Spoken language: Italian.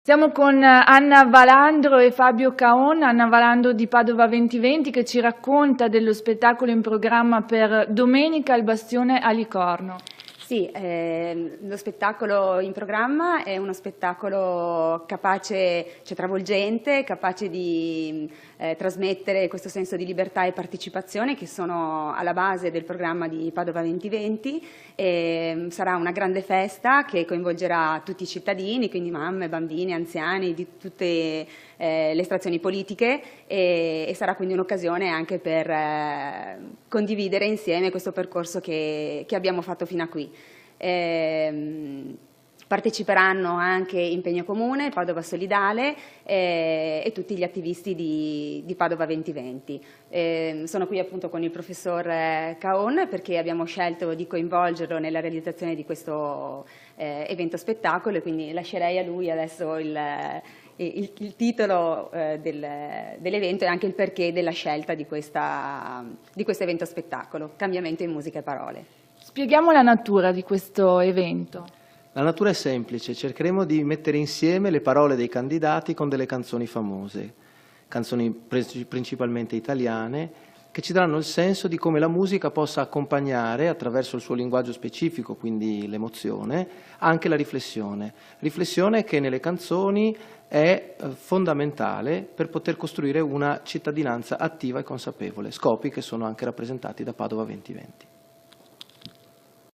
Siamo con Anna Valandro e Fabio Caon, Anna Valandro di Padova 2020, che ci racconta dello spettacolo in programma per domenica al Bastione a Licorno. Sì, lo spettacolo in programma è uno spettacolo capace, cioè travolgente, capace di trasmettere questo senso di libertà e partecipazione che sono alla base del programma di Padova 2020. Sarà una grande festa che coinvolgerà tutti i cittadini, quindi mamme, bambini, anziani, di tutte le estrazioni politiche e sarà quindi un'occasione anche per condividere insieme questo percorso che abbiamo fatto fino a qui. Parteciperanno anche Impegno Comune, Padova Solidale e tutti gli attivisti di Padova 2020. Sono qui appunto con il professor Caon perché abbiamo scelto di coinvolgerlo nella realizzazione di questo evento spettacolo e quindi lascerei a lui adesso il titolo dell'evento e anche il perché della scelta di questo evento spettacolo, Cambiamento in musica e parole. Spieghiamo la natura di questo evento. La natura è semplice, cercheremo di mettere insieme le parole dei candidati con delle canzoni famose, canzoni principalmente italiane, che ci daranno il senso di come la musica possa accompagnare, attraverso il suo linguaggio specifico, quindi l'emozione, anche la riflessione. Riflessione che nelle canzoni è fondamentale per poter costruire una cittadinanza attiva e consapevole, scopi che sono anche rappresentati da Padova 2020.